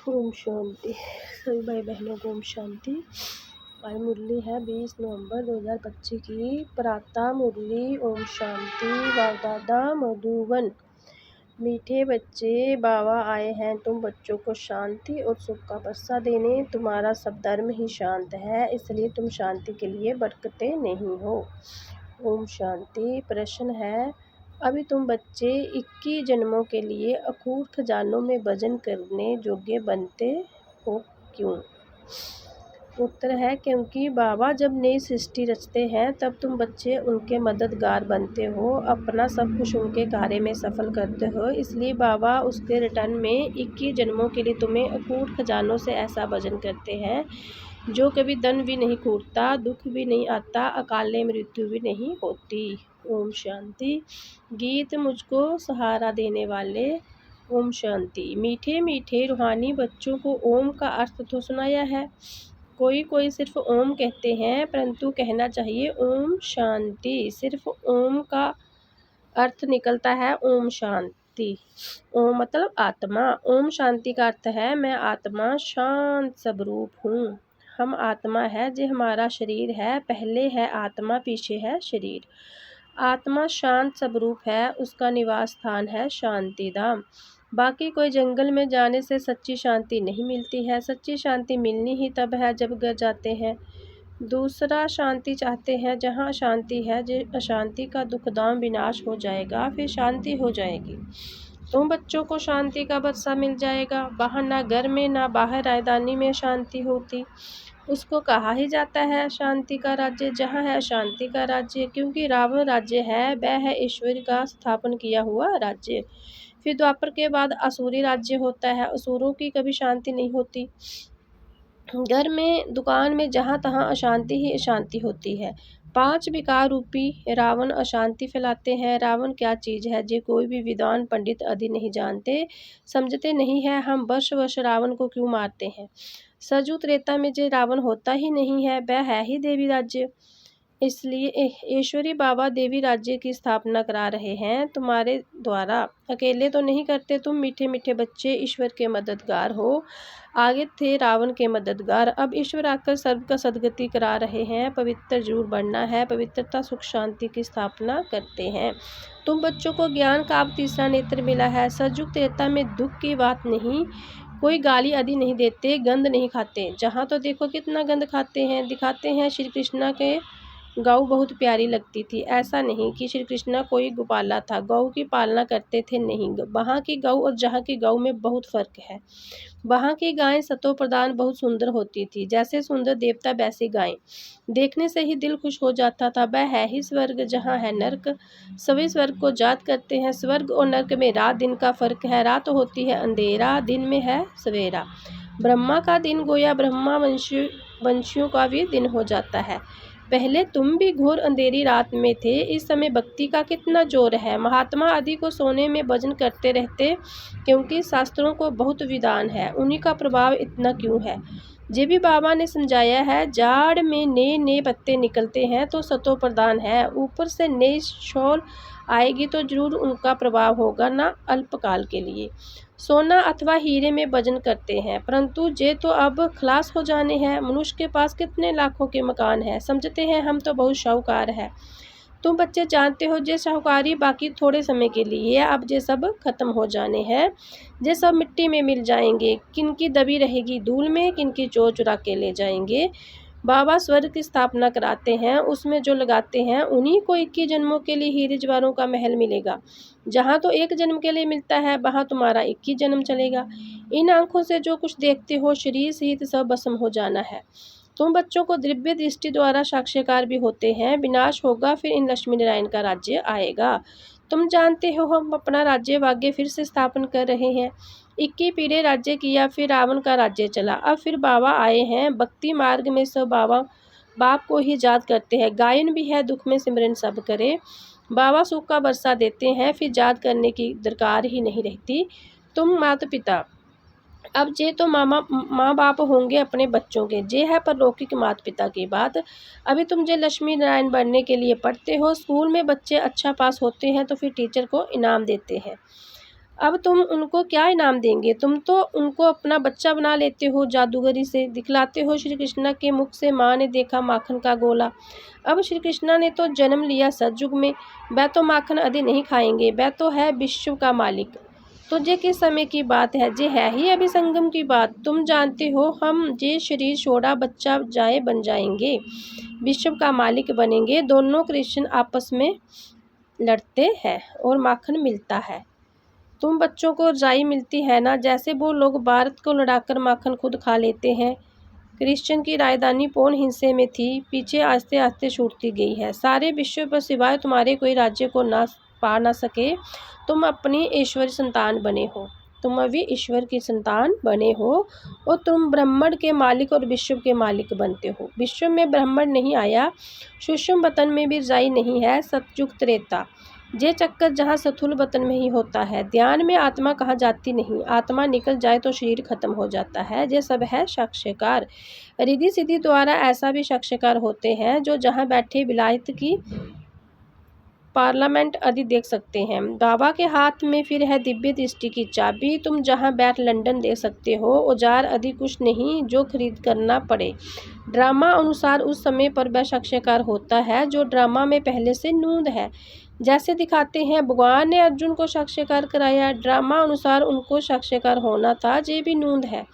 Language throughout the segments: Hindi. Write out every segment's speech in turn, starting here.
ओम शांति। सभी भाई बहनों को ओम शांति। आज मुरली है 20 नवंबर 2025 की प्रातः मुरली। ओम शांति। बाबदादा मधुबन। मीठे बच्चे, बाबा आए हैं तुम बच्चों को शांति और सुख का बरसा देने। तुम्हारा सब धर्म ही शांत है, इसलिए तुम शांति के लिए भटकते नहीं हो। ओम शांति। प्रश्न है, अभी तुम बच्चे 21 जन्मों के लिए अकूट खजानों में भजन करने योग्य बनते हो, क्यों? उत्तर है, क्योंकि बाबा जब नई सृष्टि रचते हैं तब तुम बच्चे उनके मददगार बनते हो, अपना सब कुछ उनके कार्य में सफल करते हो। इसलिए बाबा उसके रिटर्न में 21 जन्मों के लिए तुम्हें अकूट खजानों से ऐसा भजन करते हैं जो कभी धन भी नहीं कूटता, दुख भी नहीं आता, अकाले मृत्यु भी नहीं होती। ओम शांति। गीत मुझको सहारा देने वाले। ओम शांति। मीठे मीठे रूहानी बच्चों को ओम का अर्थ तो सुनाया है। कोई सिर्फ ओम कहते हैं, परंतु कहना चाहिए ओम शांति। सिर्फ ओम का अर्थ निकलता है ओम शांति। ओम मतलब आत्मा। ओम शांति का अर्थ है मैं आत्मा शांत स्वरूप हूँ। हम आत्मा है, जो हमारा शरीर है, पहले है आत्मा, पीछे है शरीर। आत्मा शांत स्वरूप है, उसका निवास स्थान है शांति धाम। बाकी कोई जंगल में जाने से सच्ची शांति नहीं मिलती है। सच्ची शांति मिलनी ही तब है जब घर जाते हैं। दूसरा शांति चाहते हैं, जहाँ शांति है जो अशांति का दुखदाम विनाश हो जाएगा, फिर शांति हो जाएगी। तुम बच्चों को शांति का बरसा मिल जाएगा। बाहर ना घर में ना बाहर राजधानी में शांति होती। उसको कहा ही जाता है शांति का राज्य, जहाँ है शांति का राज्य, क्योंकि रावण राज्य है, वह है ईश्वर का स्थापन किया हुआ राज्य। फिर द्वापर के बाद असुरी राज्य होता है, असुरों की कभी शांति नहीं होती। घर में दुकान में जहाँ तहाँ अशांति ही अशांति होती है। 5 विकार रूपी रावण अशांति फैलाते हैं। रावण क्या चीज़ है, जो कोई भी विद्वान पंडित आदि नहीं जानते, समझते नहीं है। हम वर्ष रावण को क्यों मारते हैं? सजू त्रेता में जो रावण होता ही नहीं है, वह है ही देवी राज्य। इसलिए ईश्वरी बाबा देवी राज्य की स्थापना करा रहे हैं तुम्हारे द्वारा। अकेले तो नहीं करते तुम मीठे मीठे बच्चे, ईश्वर के मददगार हो। आगे थे रावण के मददगार, अब ईश्वर आकर सर्व का सदगति करा रहे हैं। पवित्र जरूर बनना है, पवित्रता सुख शांति की स्थापना करते हैं। तुम बच्चों को ज्ञान का अब तीसरा नेत्र मिला है। सतयुग त्रेता में दुख की बात नहीं, कोई गाली आदि नहीं देते, गंध नहीं खाते। जहाँ तो देखो कितना गंध खाते हैं। दिखाते हैं श्री कृष्णा के गौ बहुत प्यारी लगती थी। ऐसा नहीं कि श्री कृष्णा कोई गोपाला था, गौ की पालना करते थे, नहीं। वहाँ की गौ और जहाँ की गौ में बहुत फर्क है। वहाँ की गायें सतो प्रधान बहुत सुंदर होती थी, जैसे सुंदर देवता वैसी गायें। देखने से ही दिल खुश हो जाता था। वह है ही स्वर्ग, जहाँ है नर्क। सभी स्वर्ग को याद करते हैं। स्वर्ग और नर्क में रात दिन का फर्क है। रात होती है अंधेरा, दिन में है सवेरा। ब्रह्मा का दिन गोया ब्रह्मा वंशियों का भी दिन हो जाता है। पहले तुम भी घोर अंधेरी रात में थे, इस समय भक्ति का कितना जोर है। महात्मा आदि को सोने में भजन करते रहते, क्योंकि शास्त्रों को बहुत विधान है, उन्हीं का प्रभाव इतना क्यों है। जे भी बाबा ने समझाया है, जाड़ में नए नए पत्ते निकलते हैं तो सतो प्रधान है, ऊपर से नई शोल आएगी तो जरूर उनका प्रभाव होगा, ना अल्पकाल के लिए। सोना अथवा हीरे में भजन करते हैं, परंतु जे तो अब खलास हो जाने हैं। मनुष्य के पास कितने लाखों के मकान हैं, समझते हैं हम तो बहुत शाहूकार है। तुम बच्चे जानते हो जे शाहूकारी बाकी थोड़े समय के लिए, अब जे सब खत्म हो जाने हैं, जे सब मिट्टी में मिल जाएंगे। किनकी दबी रहेगी धूल में, किनकी चोर चुरा के ले जाएंगे। बाबा स्वर्ग की स्थापना कराते हैं, उसमें जो लगाते हैं उन्हीं को 21 जन्मों के लिए हीरे जवाहरों का महल मिलेगा। जहाँ तो एक जन्म के लिए मिलता है, वहाँ तुम्हारा 21 जन्म चलेगा। इन आंखों से जो कुछ देखते हो, शरीर सहित सब भस्म हो जाना है। तुम बच्चों को दिव्य दृष्टि द्वारा साक्षात्कार भी होते हैं। विनाश होगा, फिर इन लक्ष्मी नारायण का राज्य आएगा। तुम जानते हो हम अपना राज्य भाग्य फिर से स्थापन कर रहे हैं। 21 पीढ़ी राज्य किया, फिर रावण का राज्य चला, अब फिर बाबा आए हैं। भक्ति मार्ग में सब बाप को ही याद करते हैं। गायन भी है, दुख में सिमरन सब करे। बाबा सुख का बरसा देते हैं, फिर याद करने की दरकार ही नहीं रहती। तुम माता पिता अब जे तो माँ बाप होंगे अपने बच्चों के, जे है परलौकिक माता पिता की बात। अभी तुम जे लक्ष्मी नारायण बनने के लिए पढ़ते हो, स्कूल में बच्चे अच्छा पास होते हैं तो फिर टीचर को इनाम देते हैं। अब तुम उनको क्या इनाम देंगे? तुम तो उनको अपना बच्चा बना लेते हो जादूगरी से, दिखलाते हो। श्री कृष्णा के मुख से माँ ने देखा माखन का गोला। अब श्री कृष्णा ने तो जन्म लिया सतयुग में, वह तो माखन आदि नहीं खाएंगे, वह तो है विश्व का मालिक। तो ये किस समय की बात है? ये है ही अभी संगम की बात। तुम जानते हो हम ये शरीर छोड़ा बच्चा जाए बन जाएंगे, विश्व का मालिक बनेंगे। दोनों कृष्ण आपस में लड़ते हैं और माखन मिलता है। तुम बच्चों को रजाई मिलती है ना, जैसे वो लोग भारत को लड़ाकर माखन खुद खा लेते हैं। क्रिश्चियन की राजधानी पूर्ण हिंसे में थी, पीछे आस्ते आस्ते छूटती गई है। सारे विश्व पर सिवाय तुम्हारे कोई राज्य को ना पा ना सके। तुम अपनी ईश्वरी संतान बने हो, तुम अभी ईश्वर की संतान बने हो और तुम ब्रह्मांड के मालिक और विश्व के मालिक बनते हो। विश्व में ब्रह्मांड नहीं आया, सूक्ष्म वतन में भी रजाई नहीं है। सतयुग त्रेता ये चक्कर जहाँ स्थूल वतन में ही होता है। ध्यान में आत्मा कहाँ जाती नहीं, आत्मा निकल जाए तो शरीर खत्म हो जाता है। ये सब है साक्ष्यकार। रिद्धि सिद्धि द्वारा ऐसा भी साक्ष्यकार होते हैं जो जहाँ बैठे विलायत की पार्लियामेंट आदि देख सकते हैं। बाबा के हाथ में फिर है दिव्य दृष्टि की चाबी। तुम जहाँ बैठ लंदन देख सकते हो। औजार आदि कुछ नहीं जो खरीद करना पड़े। ड्रामा अनुसार उस समय पर वह साक्ष्यकार होता है जो ड्रामा में पहले से नूंद है। जैसे दिखाते हैं भगवान ने अर्जुन को साक्ष्यकार कराया, ड्रामा अनुसार उनको साक्ष्यकार होना था, ये भी नूंद है।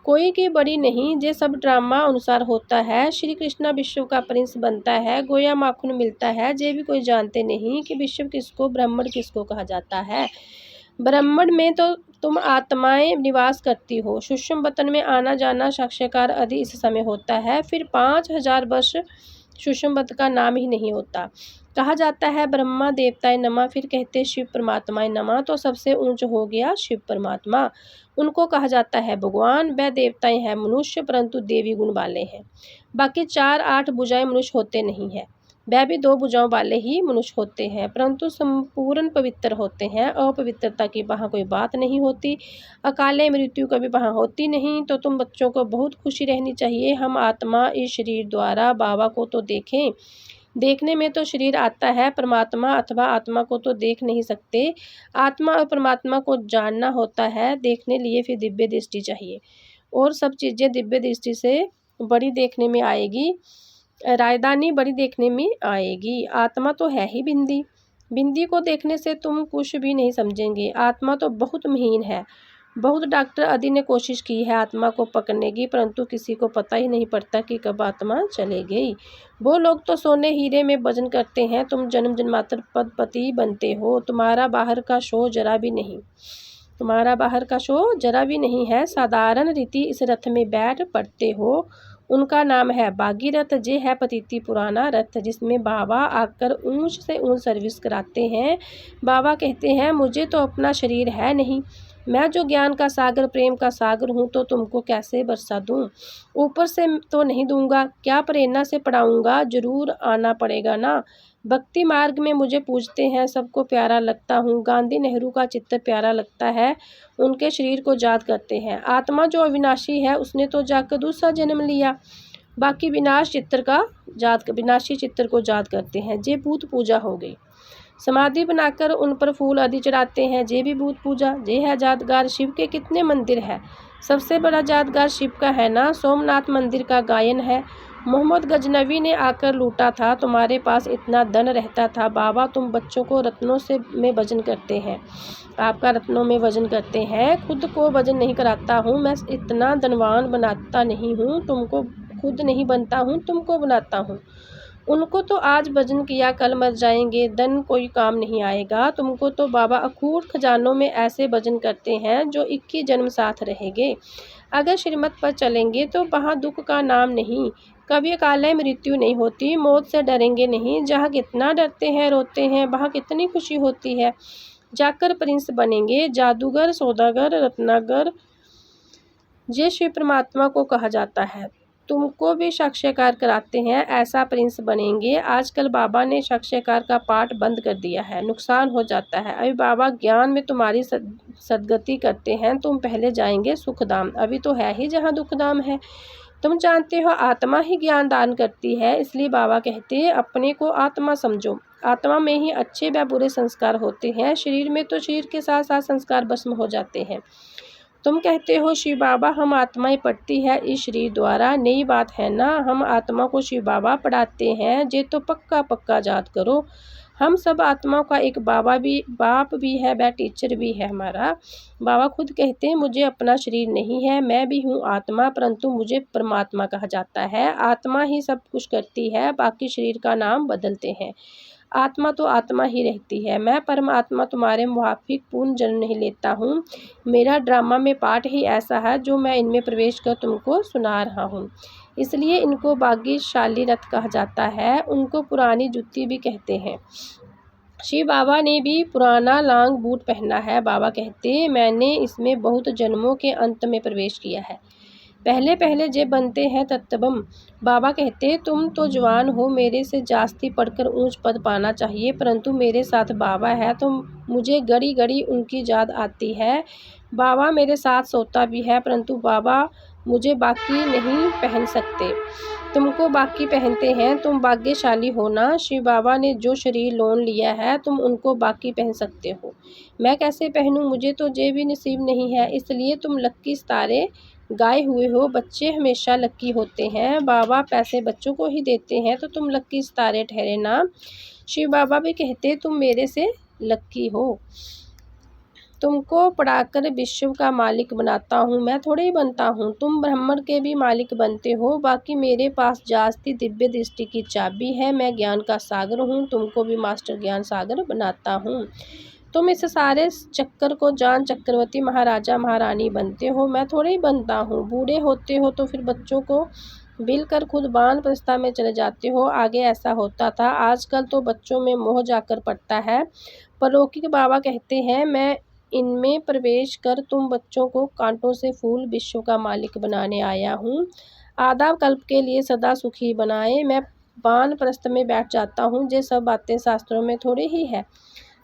कोई की बड़ी नहीं, ये सब ड्रामा अनुसार होता है। श्री कृष्णा विश्व का प्रिंस बनता है, गोया माखन मिलता है। ये भी कोई जानते नहीं कि विश्व किसको ब्रह्मांड किसको कहा जाता है। ब्रह्मांड में तो तुम आत्माएं निवास करती हो, सूक्ष्म वतन में आना जाना साक्ष्यकार आदि इस समय होता है। फिर 5000 वर्ष सूक्ष्म वतन का नाम ही नहीं होता। कहा जाता है ब्रह्मा देवताएं नमा, फिर कहते शिव परमात्माएं नमा, तो सबसे ऊंच हो गया शिव परमात्मा। उनको कहा जाता है भगवान। वह देवताएं हैं मनुष्य, परंतु देवी गुण वाले हैं। बाकी 4-8 भुजाएं मनुष्य होते नहीं है, वह भी 2 भुजाओं वाले ही मनुष्य होते हैं, परंतु संपूर्ण पवित्र होते हैं। अपवित्रता की वहाँ कोई बात नहीं होती, अकाले मृत्यु कभी वहाँ होती नहीं। तो तुम बच्चों को बहुत खुशी रहनी चाहिए। हम आत्मा इस शरीर द्वारा बाबा को तो देखें, देखने में तो शरीर आता है, परमात्मा अथवा आत्मा को तो देख नहीं सकते। आत्मा और परमात्मा को जानना होता है, देखने लिए फिर दिव्य दृष्टि चाहिए, और सब चीज़ें दिव्य दृष्टि से बड़ी देखने में आएगी। राजधानी बड़ी देखने में आएगी। आत्मा तो है ही बिंदी, बिंदी को देखने से तुम कुछ भी नहीं समझेंगे। आत्मा तो बहुत महीन है। बहुत डॉक्टर आदि ने कोशिश की है आत्मा को पकड़ने की, परंतु किसी को पता ही नहीं पड़ता कि कब आत्मा चले गई। वो लोग तो सोने हीरे में वजन करते हैं, तुम जन्म जन्मांतर पदपति बनते हो। तुम्हारा बाहर का शो जरा भी नहीं, तुम्हारा बाहर का शो जरा भी नहीं है। साधारण रीति इस रथ में बैठ पड़ते हो, उनका नाम है भागीरथ। जे है पतिति पुराना रथ, जिसमें बाबा आकर ऊंच से ऊंच सर्विस कराते हैं। बाबा कहते हैं मुझे तो अपना शरीर है नहीं, मैं जो ज्ञान का सागर प्रेम का सागर हूँ, तो तुमको कैसे बरसा दूँ? ऊपर से तो नहीं दूंगा, क्या प्रेरणा से पढ़ाऊँगा? जरूर आना पड़ेगा ना। भक्ति मार्ग में मुझे पूजते हैं, सबको प्यारा लगता हूँ। गांधी नेहरू का चित्र प्यारा लगता है, उनके शरीर को याद करते हैं। आत्मा जो अविनाशी है उसने तो जाकर दूसरा जन्म लिया, बाकी विनाशी चित्र को याद करते हैं। ये भूत पूजा हो गई। समाधि बनाकर उन पर फूल आदि चढ़ाते हैं, ये भी भूत पूजा। ये है यादगार। शिव के कितने मंदिर है, सबसे बड़ा यादगार शिव का है ना। सोमनाथ मंदिर का गायन है, मोहम्मद गजनवी ने आकर लूटा था। तुम्हारे पास इतना धन रहता था। बाबा तुम बच्चों को रत्नों से में वजन करते हैं, आपका रत्नों में वजन करते हैं। खुद को वजन नहीं कराता हूँ मैं, इतना धनवान बनाता नहीं हूँ तुमको, खुद नहीं बनता हूँ तुमको बनाता हूँ। उनको तो आज वजन किया कल मर जाएंगे, धन कोई काम नहीं आएगा। तुमको तो बाबा अखूट खजानों में ऐसे वजन करते हैं जो 21 जन्म साथ रहेंगे। अगर श्रीमत पर चलेंगे तो वहाँ दुख का नाम नहीं, कभी अकाले मृत्यु नहीं होती। मौत से डरेंगे नहीं, जहाँ कितना डरते हैं रोते हैं, वहाँ कितनी खुशी होती है। जाकर प्रिंस बनेंगे, जादूगर सौदागर रत्नागर, ये शिव परमात्मा को कहा जाता है। तुमको भी साक्ष्यकार कराते हैं, ऐसा प्रिंस बनेंगे। आजकल बाबा ने साक्ष्यकार का पाठ बंद कर दिया है, नुकसान हो जाता है। अभी बाबा ज्ञान में तुम्हारी सदगति करते हैं, तुम पहले जाएंगे सुखधाम, अभी तो है ही जहाँ दुखधाम है। तुम जानते हो आत्मा ही ज्ञान दान करती है, इसलिए बाबा कहते हैं अपने को आत्मा समझो। आत्मा में ही अच्छे व बुरे संस्कार होते हैं, शरीर में तो शरीर के साथ साथ संस्कार भस्म हो जाते हैं। तुम कहते हो शिव बाबा हम आत्माएं पढ़ती है इस शरीर द्वारा, नई बात है ना, हम आत्मा को शिव बाबा पढ़ाते हैं, जे तो पक्का पक्का याद करो। हम सब आत्माओं का एक बाप भी है व टीचर भी है हमारा। बाबा खुद कहते हैं मुझे अपना शरीर नहीं है, मैं भी हूँ आत्मा, परंतु मुझे परमात्मा कहा जाता है। आत्मा ही सब कुछ करती है, बाकी शरीर का नाम बदलते हैं। आत्मा तो आत्मा ही रहती है। मैं परमात्मा तुम्हारे मुवाफिक पूर्ण जन्म नहीं लेता हूँ। मेरा ड्रामा में पाठ ही ऐसा है जो मैं इनमें प्रवेश कर तुमको सुना रहा हूँ, इसलिए इनको भाग्यशाली रथ कहा जाता है। उनको पुरानी जुत्ती भी कहते हैं। शिव बाबा ने भी पुराना लांग बूट पहना है। बाबा कहते मैंने इसमें बहुत जन्मों के अंत में प्रवेश किया है, पहले पहले जे बनते हैं तत्तबम। बाबा कहते तुम तो जवान हो, मेरे से जास्ती पढ़कर ऊंच पद पाना चाहिए, परंतु मेरे साथ बाबा है तो मुझे घड़ी घड़ी उनकी याद आती है। बाबा मेरे साथ सोता भी है, परंतु बाबा मुझे बाकी नहीं पहन सकते, तुमको बाकी पहनते हैं, तुम भाग्यशाली हो ना। शिव बाबा ने जो शरीर लोन लिया है तुम उनको बाकी पहन सकते हो, मैं कैसे पहनूं, मुझे तो ये भी नसीब नहीं है, इसलिए तुम लक्की सितारे गाए हुए हो। बच्चे हमेशा लक्की होते हैं, बाबा पैसे बच्चों को ही देते हैं, तो तुम लक्की सितारे ठहरे ना। शिव बाबा भी कहते तुम मेरे से लक्की हो, तुमको पढ़ाकर विश्व का मालिक बनाता हूँ, मैं थोड़े ही बनता हूँ, तुम ब्रह्मांड के भी मालिक बनते हो। बाकी मेरे पास जास्ती दिव्य दृष्टि की चाबी है, मैं ज्ञान का सागर हूँ, तुमको भी मास्टर ज्ञान सागर बनाता हूँ। तुम इस सारे चक्कर को जान चक्रवर्ती महाराजा महारानी बनते हो, मैं थोड़े ही बनता हूँ। बूढ़े होते हो तो फिर बच्चों को बिल कर खुद वानप्रस्थ में चले जाते हो, आगे ऐसा होता था, आजकल तो बच्चों में मोह जाकर पड़ता है। परलौकिक बाबा कहते हैं मैं इनमें प्रवेश कर तुम बच्चों को कांटों से फूल विश्व का मालिक बनाने आया हूँ। आधा कल्प के लिए सदा सुखी बनाए, मैं वानप्रस्थ में बैठ जाता हूँ, ये सब बातें शास्त्रों में थोड़ी ही है।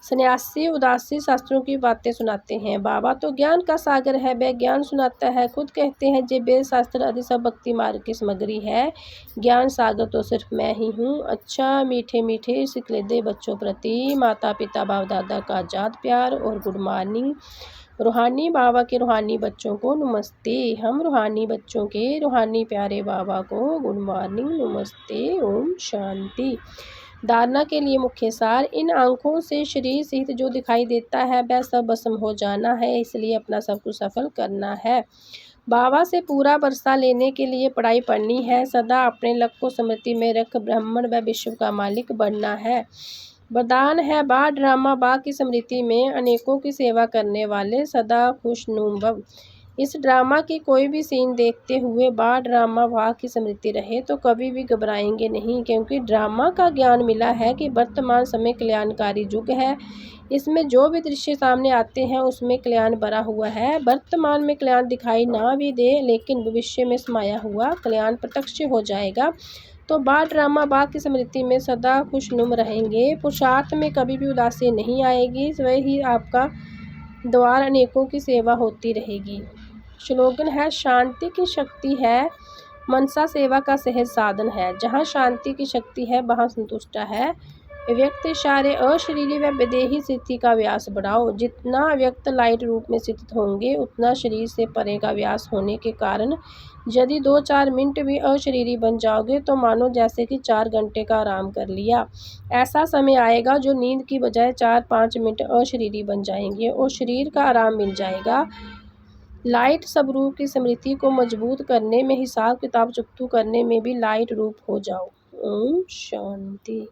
सन्यासी उदासी शास्त्रों की बातें सुनाते हैं, बाबा तो ज्ञान का सागर है, वह ज्ञान सुनाता है। खुद कहते हैं जे वेद शास्त्र आदि सब भक्ति मार्ग की सामग्री है, ज्ञान सागर तो सिर्फ मैं ही हूँ। अच्छा मीठे मीठे सिकलेदे बच्चों प्रति माता पिता बाप दादा का जात प्यार और गुड मॉर्निंग। रूहानी बाबा के रूहानी बच्चों को नमस्ते, हम रूहानी बच्चों के रूहानी प्यारे बाबा को गुड मॉर्निंग नमस्ते, ओम शांति। धारणा के लिए मुख्य सार, इन आँखों से शरीर सहित जो दिखाई देता है वह सब भस्म हो जाना है, इसलिए अपना सब कुछ सफल करना है। बाबा से पूरा वर्षा लेने के लिए पढ़ाई पढ़नी है, सदा अपने लक्ष्य को स्मृति में रख ब्राह्मण व विश्व का मालिक बनना है। वरदान है बा ड्रामा बा की स्मृति में अनेकों की सेवा करने वाले सदा खुशनुम भव। इस ड्रामा की कोई भी सीन देखते हुए बा ड्रामा वाह की स्मृति रहे तो कभी भी घबराएंगे नहीं, क्योंकि ड्रामा का ज्ञान मिला है कि वर्तमान समय कल्याणकारी युग है। इसमें जो भी दृश्य सामने आते हैं उसमें कल्याण भरा हुआ है। वर्तमान में कल्याण दिखाई ना भी दे, लेकिन भविष्य में समाया हुआ कल्याण प्रत्यक्ष हो जाएगा। तो बा ड्रामा बा की स्मृति में सदा खुशनुम रहेंगे, पुरुषार्थ में कभी भी उदासी नहीं आएगी, वही आपका द्वार अनेकों की सेवा होती रहेगी। स्लोगन है शांति की शक्ति है मनसा सेवा का सहज साधन है, जहाँ शांति की शक्ति है वहाँ संतुष्ट है। व्यक्त इशारे अशरीरी व विदेही स्थिति का व्यास बढ़ाओ, जितना व्यक्त लाइट रूप में स्थित होंगे उतना शरीर से परे का व्यास होने के कारण यदि 2-4 मिनट भी अशरीरी बन जाओगे तो मानो जैसे कि 4 घंटे का आराम कर लिया। ऐसा समय आएगा जो नींद की बजाय 4-5 मिनट अशरीरी बन जाएंगे और शरीर का आराम मिल जाएगा। लाइट सब रूप की स्मृति को मजबूत करने में, हिसाब किताब चुकतू करने में भी लाइट रूप हो जाओ। ओम शांति।